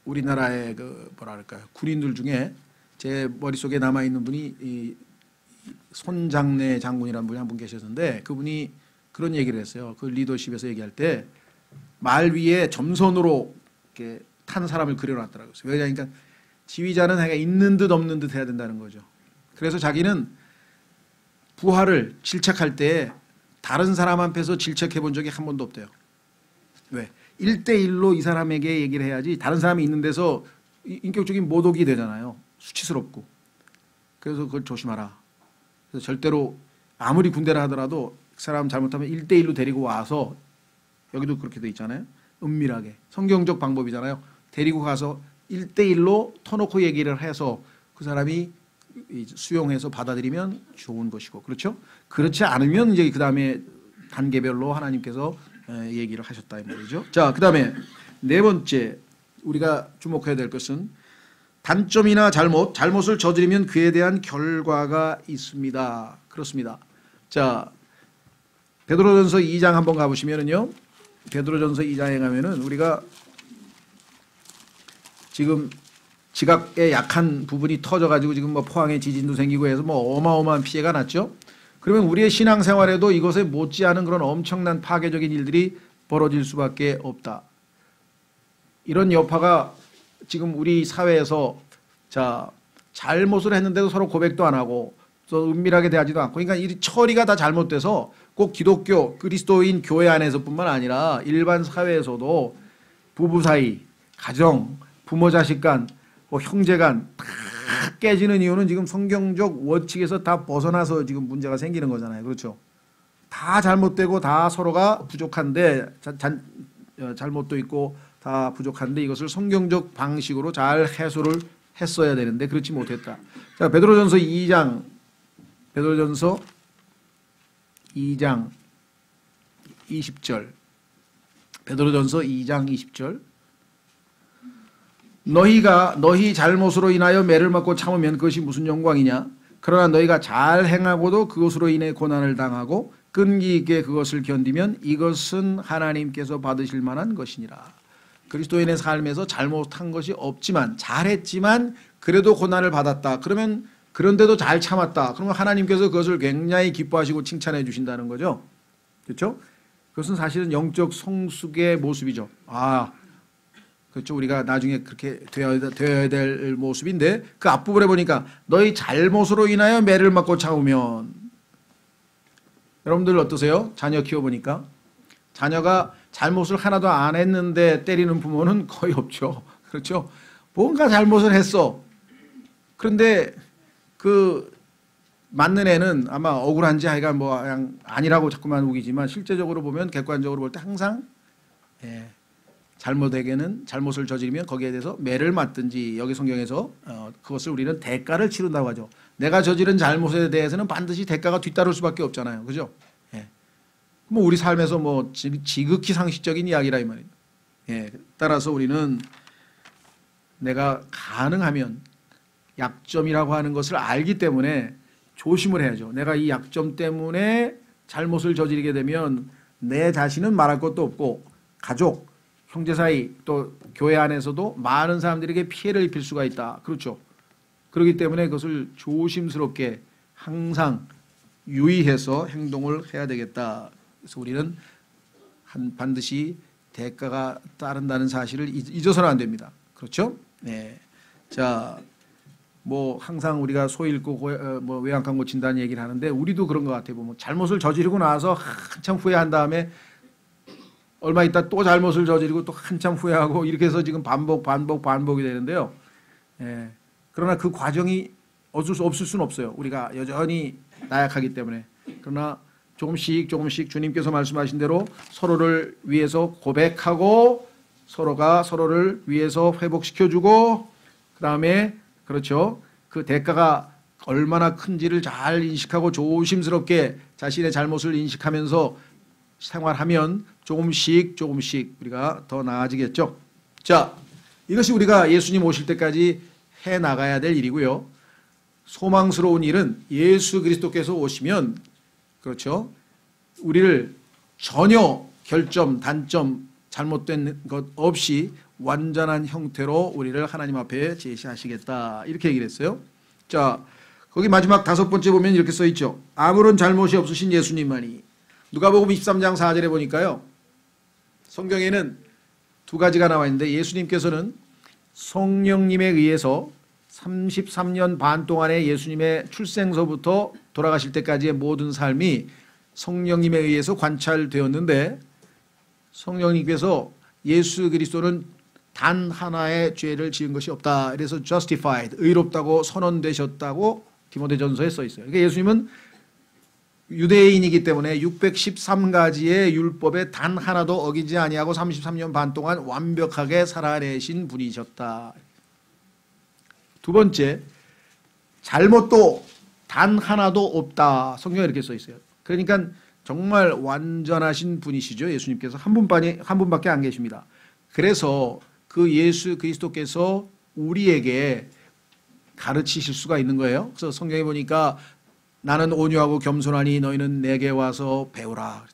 우리나라의 그 뭐랄까요 군인들 중에 제 머릿속에 남아 있는 분이 이 손장래 장군이라는 분이 한 분 계셨는데 그분이 그런 얘기를 했어요. 그 리더십에서 얘기할 때 말 위에 점선으로 이렇게 탄 사람을 그려놨더라고요. 왜냐하니까 지휘자는 있는 듯 없는 듯 해야 된다는 거죠. 그래서 자기는 부하를 질책할 때 다른 사람 앞에서 질책해 본 적이 한 번도 없대요. 왜? 1대1로 이 사람에게 얘기를 해야지 다른 사람이 있는 데서 인격적인 모독이 되잖아요. 수치스럽고. 그래서 그걸 조심하라. 그래서 절대로 아무리 군대라 하더라도 그 사람 잘못하면 1대1로 데리고 와서 여기도 그렇게 돼 있잖아요. 은밀하게. 성경적 방법이잖아요. 데리고 가서 1대1로 터놓고 얘기를 해서 그 사람이 수용해서 받아들이면 좋은 것이고 그렇죠? 그렇지 않으면 이제 그 다음에 단계별로 하나님께서 얘기를 하셨다 이 말이죠. 자, 그 다음에 네 번째 우리가 주목해야 될 것은 단점이나 잘못을 저지르면 그에 대한 결과가 있습니다. 그렇습니다. 자, 베드로전서 2장 한번 가보시면은요. 베드로전서 2장에 가면은 우리가 지금 지각에 약한 부분이 터져가지고 지금 뭐 포항에 지진도 생기고 해서 뭐 어마어마한 피해가 났죠. 그러면 우리의 신앙생활에도 이것에 못지않은 그런 엄청난 파괴적인 일들이 벌어질 수밖에 없다. 이런 여파가 지금 우리 사회에서 자 잘못을 했는데도 서로 고백도 안 하고 또 은밀하게 대하지도 않고, 그러니까 이 처리가 다 잘못돼서 꼭 기독교 그리스도인 교회 안에서뿐만 아니라 일반 사회에서도 부부 사이, 가정, 부모 자식 간, 뭐 형제 간 다 깨지는 이유는 지금 성경적 원칙에서 다 벗어나서 지금 문제가 생기는 거잖아요. 그렇죠? 다 잘못되고 다 서로가 부족한데 잘못도 있고 다 부족한데 이것을 성경적 방식으로 잘 해소를 했어야 되는데 그렇지 못했다. 자, 베드로전서 2장 20절. 베드로전서 2장 20절. 너희 잘못으로 인하여 매를 맞고 참으면 그것이 무슨 영광이냐? 그러나 너희가 잘 행하고도 그것으로 인해 고난을 당하고 끈기 있게 그것을 견디면 이것은 하나님께서 받으실 만한 것이니라. 그리스도인의 삶에서 잘못한 것이 없지만 잘했지만 그래도 고난을 받았다. 그러면 그런데도 잘 참았다. 그러면 하나님께서 그것을 굉장히 기뻐하시고 칭찬해 주신다는 거죠. 그렇죠? 그것은 사실은 영적 성숙의 모습이죠. 그렇죠. 우리가 나중에 그렇게 되어야 될 모습인데 그 앞부분에 보니까 너희 잘못으로 인하여 매를 맞고 참으면, 여러분들 어떠세요? 자녀 키워보니까 자녀가 잘못을 하나도 안 했는데 때리는 부모는 거의 없죠. 그렇죠. 뭔가 잘못을 했어. 그런데 그 맞는 애는 아마 억울한지 하여간 뭐 그냥 아니라고 자꾸만 우기지만 실제적으로 보면 객관적으로 볼 때 항상 잘못을 저지르면 거기에 대해서 매를 맞든지, 여기 성경에서 그것을 우리는 대가를 치른다고 하죠. 내가 저지른 잘못에 대해서는 반드시 대가가 뒤따를 수밖에 없잖아요. 그죠? 뭐 우리 삶에서 뭐 지극히 상식적인 이야기라 이 말이에요. 따라서 우리는 내가 가능하면 약점이라고 하는 것을 알기 때문에 조심을 해야죠. 내가 이 약점 때문에 잘못을 저지르게 되면 내 자신은 말할 것도 없고 가족, 형제 사이 또 교회 안에서도 많은 사람들에게 피해를 입힐 수가 있다. 그렇죠. 그렇기 때문에 그것을 조심스럽게 항상 유의해서 행동을 해야 되겠다. 그래서 우리는 반드시 대가가 따른다는 사실을 잊어서는 안 됩니다. 그렇죠? 자, 뭐 항상 우리가 소 잃고 뭐 외양간 고친다는 얘기를 하는데 우리도 그런 것 같아요. 뭐 잘못을 저지르고 나서 한참 후회한 다음에 얼마 있다 또 잘못을 저지르고 또 한참 후회하고 이렇게 해서 지금 반복이 되는데요. 그러나 그 과정이 없을 수는 없어요. 우리가 여전히 나약하기 때문에. 그러나 조금씩 주님께서 말씀하신 대로 서로를 위해서 고백하고 서로가 서로를 위해서 회복시켜주고 그 다음에 그렇죠. 그 대가가 얼마나 큰지를 잘 인식하고 조심스럽게 자신의 잘못을 인식하면서 생활하면 조금씩 우리가 더 나아지겠죠. 자, 이것이 우리가 예수님 오실 때까지 해 나가야 될 일이고요. 소망스러운 일은 예수 그리스도께서 오시면 그렇죠. 우리를 전혀 결점, 단점, 잘못된 것 없이 완전한 형태로 우리를 하나님 앞에 제시하시겠다. 이렇게 얘기를 했어요. 자, 거기 마지막 5번째 보면 이렇게 써 있죠. 아무런 잘못이 없으신 예수님만이. 누가복음 23장 4절에 보니까요. 성경에는 두 가지가 나와 있는데 예수님께서는 성령님에 의해서 33년 반 동안의 예수님의 출생서부터 돌아가실 때까지의 모든 삶이 성령님에 의해서 관찰되었는데 성령님께서 예수 그리스도는 단 하나의 죄를 지은 것이 없다. 그래서 justified, 의롭다고 선언되셨다고 디모데전서에 써 있어요. 그러니까 예수님은 유대인이기 때문에 613가지의 율법에 단 하나도 어기지 아니하고 33년 반 동안 완벽하게 살아내신 분이셨다. 두 번째, 잘못도 단 하나도 없다. 성경에 이렇게 써 있어요. 그러니까 정말 완전하신 분이시죠. 예수님께서 한 분밖에 안 계십니다. 그래서 그 예수 그리스도께서 우리에게 가르치실 수가 있는 거예요. 그래서 성경에 보니까 나는 온유하고 겸손하니 너희는 내게 와서 배우라.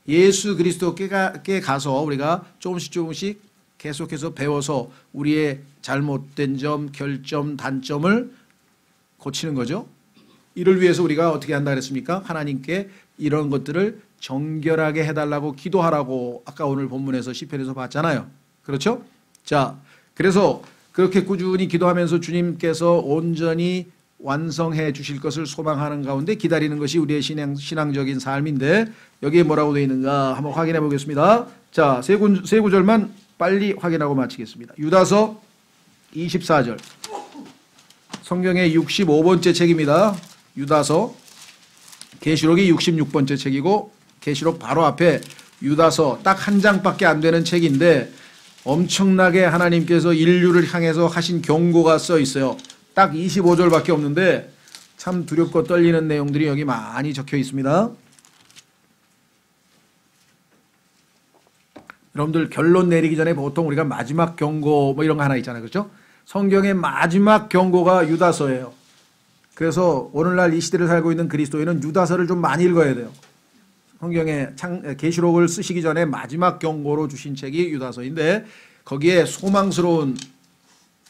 예수 그리스도께 가서 우리가 조금씩 계속해서 배워서 우리의 잘못된 점, 결점, 단점을 고치는 거죠. 이를 위해서 우리가 어떻게 한다 그랬습니까? 하나님께 이런 것들을 정결하게 해달라고 기도하라고 아까 오늘 본문에서 시편에서 봤잖아요. 그렇죠? 자, 그래서 그렇게 꾸준히 기도하면서 주님께서 온전히 완성해 주실 것을 소망하는 가운데 기다리는 것이 우리의 신앙적인 삶인데 여기에 뭐라고 되어 있는가 한번 확인해 보겠습니다. 자, 세 구절만 빨리 확인하고 마치겠습니다. 유다서 24절. 성경의 65번째 책입니다. 유다서. 계시록이 66번째 책이고 계시록 바로 앞에 유다서 딱 한 장밖에 안 되는 책인데 엄청나게 하나님께서 인류를 향해서 하신 경고가 써 있어요. 딱 25절밖에 없는데 참 두렵고 떨리는 내용들이 여기 많이 적혀 있습니다. 여러분들 결론 내리기 전에 보통 우리가 마지막 경고 뭐 이런 거 하나 있잖아요. 그렇죠? 성경의 마지막 경고가 유다서예요. 그래서 오늘날 이 시대를 살고 있는 그리스도인은 유다서를 좀 많이 읽어야 돼요. 성경의 계시록을 쓰시기 전에 마지막 경고로 주신 책이 유다서인데 거기에 소망스러운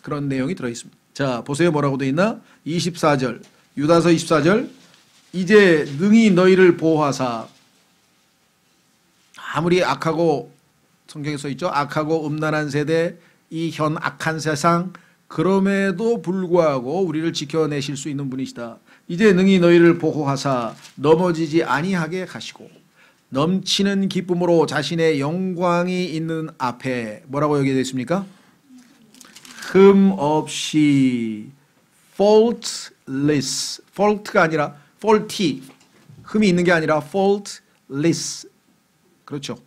그런 내용이 들어있습니다. 자, 보세요. 뭐라고 되어 있나? 24절. 유다서 24절. 이제 능히 너희를 보호하사 아무리 악하고 성경에 써 있죠. 악하고 음란한 세대, 이 현 악한 세상 그럼에도 불구하고 우리를 지켜내실 수 있는 분이시다. 이제 능히 너희를 보호하사 넘어지지 아니하게 하시고 넘치는 기쁨으로 자신의 영광이 있는 앞에 뭐라고 여기에 되어 있습니까? 흠 없이 faultless, fault가 아니라 faulty, 흠이 있는 게 아니라 faultless. 그렇죠.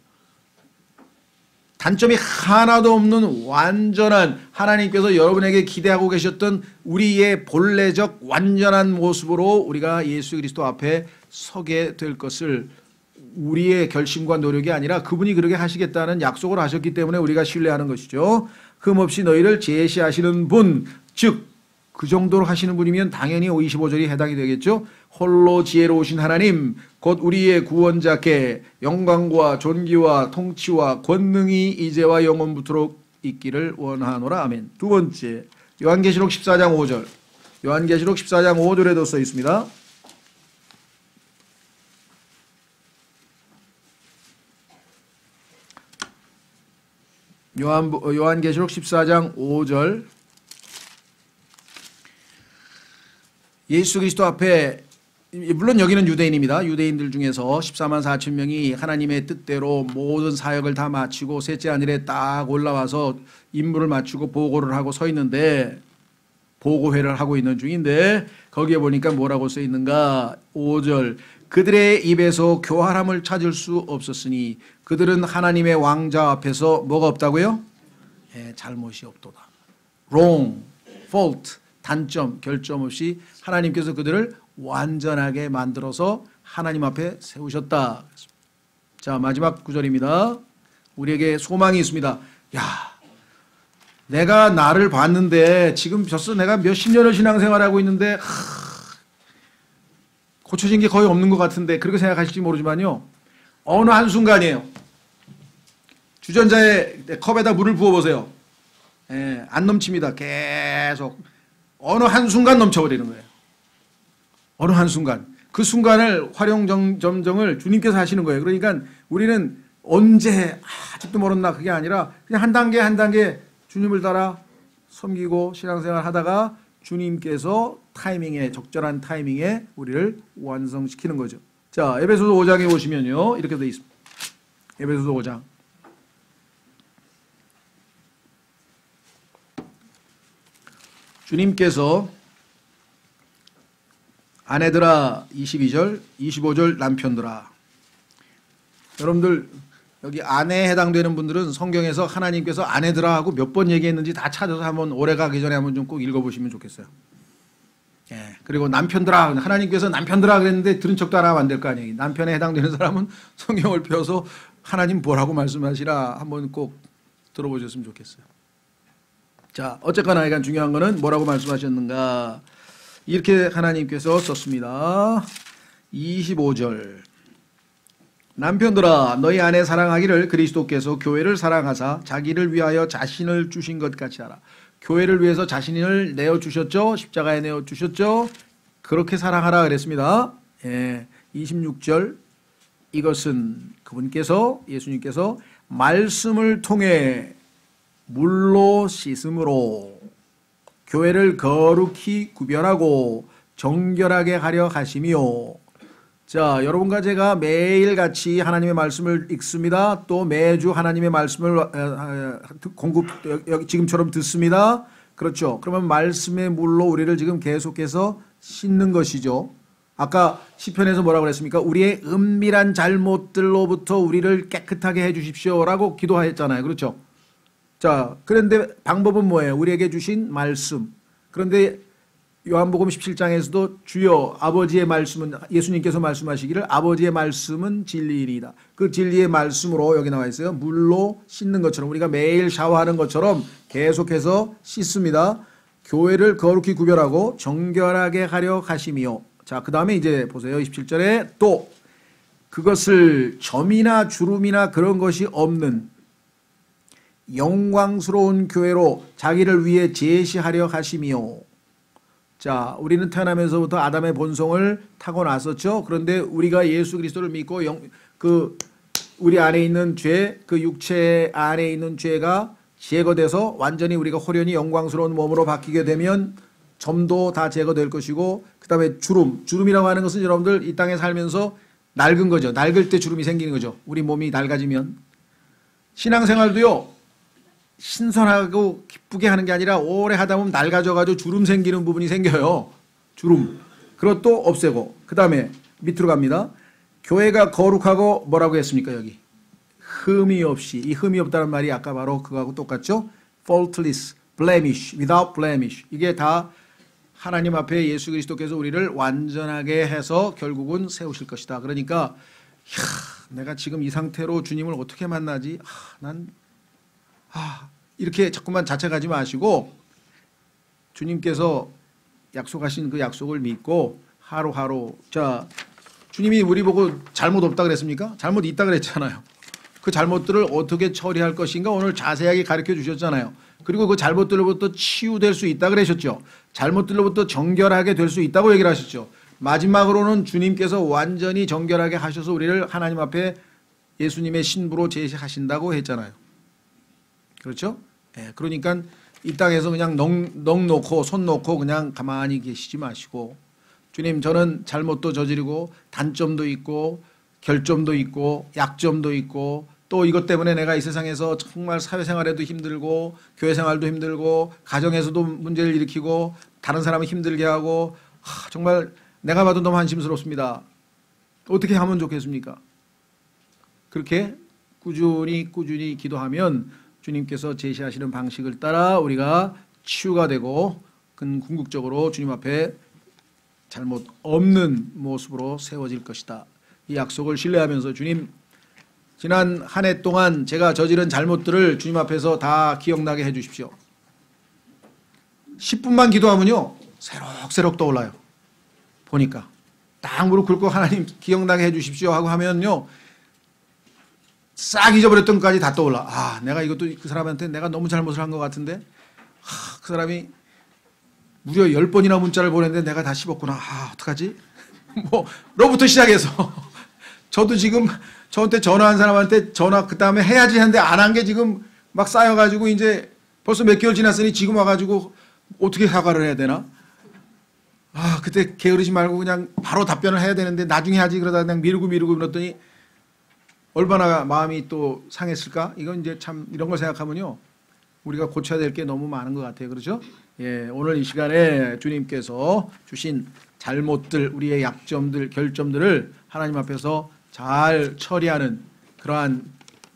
단점이 하나도 없는 완전한 하나님께서 여러분에게 기대하고 계셨던 우리의 본래적 완전한 모습으로 우리가 예수 그리스도 앞에 서게 될 것을 우리의 결심과 노력이 아니라 그분이 그렇게 하시겠다는 약속을 하셨기 때문에 우리가 신뢰하는 것이죠. 흠없이 너희를 제시하시는 분, 즉 그 정도로 하시는 분이면 당연히 25절이 해당이 되겠죠. 홀로 지혜로우신 하나님 곧 우리의 구원자께 영광과 존귀와 통치와 권능이 이제와 영원부터록 있기를 원하노라. 아멘. 두 번째 요한계시록 14장 5절. 요한계시록 14장 5절에도 써 있습니다. 요한계시록 14장 5절. 예수 그리스도 앞에 물론 여기는 유대인입니다. 유대인들 중에서 14만 4천 명이 하나님의 뜻대로 모든 사역을 다 마치고 셋째 하늘에 딱 올라와서 임무를 마치고 보고를 하고 서 있는데 보고회를 하고 있는 중인데 거기에 보니까 뭐라고 써 있는가? 5절. 그들의 입에서 교활함을 찾을 수 없었으니 그들은 하나님의 왕자 앞에서 뭐가 없다고요? 예, 잘못이 없도다. wrong, fault, 단점, 결점 없이 하나님께서 그들을 완전하게 만들어서 하나님 앞에 세우셨다. 자, 마지막 구절입니다. 우리에게 소망이 있습니다. 야, 내가 나를 봤는데 지금 벌써 내가 몇십 년을 신앙생활하고 있는데 고쳐진 게 거의 없는 것 같은데 그렇게 생각하실지 모르지만요. 어느 한순간이에요. 주전자의 컵에다 물을 부어보세요. 예, 안 넘칩니다. 계속. 어느 한순간 넘쳐버리는 거예요. 어느 한순간. 그 순간을 활용점정을 주님께서 하시는 거예요. 그러니까 우리는 언제 아직도 모른다 그게 아니라 그냥 한 단계 한 단계 주님을 따라 섬기고 신앙생활 하다가 주님께서 타이밍에 적절한 타이밍에 우리를 완성시키는 거죠. 자, 에베소서 5장에 보시면요. 이렇게 되어 있습니다. 에베소서 5장. 주님께서 아내들아 22절, 25절 남편들아. 여러분들 여기 아내에 해당되는 분들은 성경에서 하나님께서 아내들아 하고 몇 번 얘기했는지 다 찾아서 한번 오래 가기 전에 한번 좀 꼭 읽어보시면 좋겠어요. 예, 그리고 남편들아, 하나님께서 남편들아 그랬는데 들은 척도 안 하면 안 될 거 아니에요. 남편에 해당되는 사람은 성경을 펴서 하나님 뭐라고 말씀하시라 한번 꼭 들어보셨으면 좋겠어요. 자, 어쨌거나 이건 중요한 거는 뭐라고 말씀하셨는가. 이렇게 하나님께서 썼습니다. 25절. 남편들아 너희 아내 사랑하기를 그리스도께서 교회를 사랑하사 자기를 위하여 자신을 주신 것 같이 하라. 교회를 위해서 자신을 내어주셨죠. 십자가에 내어주셨죠. 그렇게 사랑하라 그랬습니다. 26절 이것은 그분께서 예수님께서 말씀을 통해 물로 씻음으로 교회를 거룩히 구별하고 정결하게 하려 하심이요. 자, 여러분과 제가 매일같이 하나님의 말씀을 읽습니다. 또 매주 하나님의 말씀을 지금처럼 듣습니다. 그렇죠. 그러면 말씀의 물로 우리를 지금 계속해서 씻는 것이죠. 아까 시편에서 뭐라고 그랬습니까? 우리의 은밀한 잘못들로부터 우리를 깨끗하게 해 주십시오라고 기도했잖아요. 그렇죠. 자, 그런데 방법은 뭐예요? 우리에게 주신 말씀. 그런데 요한복음 17장에서도 주여 아버지의 말씀은, 예수님께서 말씀하시기를 아버지의 말씀은 진리이다. 그 진리의 말씀으로 여기 나와 있어요. 물로 씻는 것처럼 우리가 매일 샤워하는 것처럼 계속해서 씻습니다. 교회를 거룩히 구별하고 정결하게 하려 하심이요. 자, 그 다음에 이제 보세요. 27절에 또 그것을 점이나 주름이나 그런 것이 없는 영광스러운 교회로 자기를 위해 제시하려 하심이요. 자, 우리는 태어나면서부터 아담의 본성을 타고났었죠. 그런데 우리가 예수 그리스도를 믿고 우리 안에 있는 죄, 그 육체 안에 있는 죄가 제거돼서 완전히 우리가 호련히 영광스러운 몸으로 바뀌게 되면 점도 다 제거될 것이고, 그 다음에 주름이라고 하는 것은 여러분들 이 땅에 살면서 낡은 거죠. 낡을 때 주름이 생기는 거죠. 우리 몸이 낡아지면. 신앙생활도요, 신선하고 기쁘게 하는 게 아니라 오래 하다 보면 낡아져가지고 주름 생기는 부분이 생겨요. 주름. 그것도 없애고. 그 다음에 밑으로 갑니다. 교회가 거룩하고 뭐라고 했습니까? 여기. 흠이 없이. 이 흠이 없다는 말이 아까 바로 그거하고 똑같죠? faultless, blemish, without blemish. 이게 다 하나님 앞에 예수 그리스도께서 우리를 완전하게 해서 결국은 세우실 것이다. 그러니까 내가 지금 이 상태로 주님을 어떻게 만나지? 이렇게 자꾸만 자책하지 마시고 주님께서 약속하신 그 약속을 믿고 하루하루. 자, 주님이 우리 보고 잘못 없다 그랬습니까? 잘못 있다 그랬잖아요. 그 잘못들을 어떻게 처리할 것인가 오늘 자세하게 가르쳐 주셨잖아요. 그리고 그 잘못들로부터 치유될 수 있다 그러셨죠. 잘못들로부터 정결하게 될 수 있다고 얘기를 하셨죠. 마지막으로는 주님께서 완전히 정결하게 하셔서 우리를 하나님 앞에 예수님의 신부로 제시하신다고 했잖아요. 그렇죠? 그러니까 이 땅에서 그냥 넋 놓고 손 놓고 그냥 가만히 계시지 마시고, 주님, 저는 잘못도 저지르고 단점도 있고 결점도 있고 약점도 있고 또 이것 때문에 내가 이 세상에서 정말 사회생활에도 힘들고 교회생활도 힘들고 가정에서도 문제를 일으키고 다른 사람을 힘들게 하고 정말 내가 봐도 너무 한심스럽습니다. 어떻게 하면 좋겠습니까? 그렇게 꾸준히 기도하면 주님께서 제시하시는 방식을 따라 우리가 치유가 되고 궁극적으로 주님 앞에 잘못 없는 모습으로 세워질 것이다. 이 약속을 신뢰하면서 주님, 지난 한 해 동안 제가 저지른 잘못들을 주님 앞에서 다 기억나게 해 주십시오. 10분만 기도하면요 새록새록 떠올라요. 보니까 딱 무릎 꿇고 하나님 기억나게 해 주십시오 하고 하면요 싹 잊어버렸던 것까지 다 떠올라. 내가 이것도 그 사람한테 내가 너무 잘못을 한 것 같은데 그 사람이 무려 10번이나 문자를 보냈는데 내가 다 씹었구나. 어떡하지? 로부터 시작해서 저도 지금 저한테 전화한 사람한테 전화 그 다음에 해야지 하는데 안 한 게 지금 막 쌓여가지고 이제 벌써 몇 개월 지났으니 지금 와가지고 어떻게 사과를 해야 되나? 그때 게으르지 말고 그냥 바로 답변을 해야 되는데 나중에 하지 그러다 그냥 미루고 그랬더니 얼마나 마음이 또 상했을까? 이건 이제 참 이런 걸 생각하면요 우리가 고쳐야 될 게 너무 많은 것 같아요. 그렇죠? 오늘 이 시간에 주님께서 주신 잘못들, 우리의 약점들, 결점들을 하나님 앞에서 잘 처리하는 그러한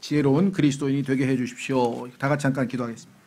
지혜로운 그리스도인이 되게 해 주십시오. 다 같이 잠깐 기도하겠습니다.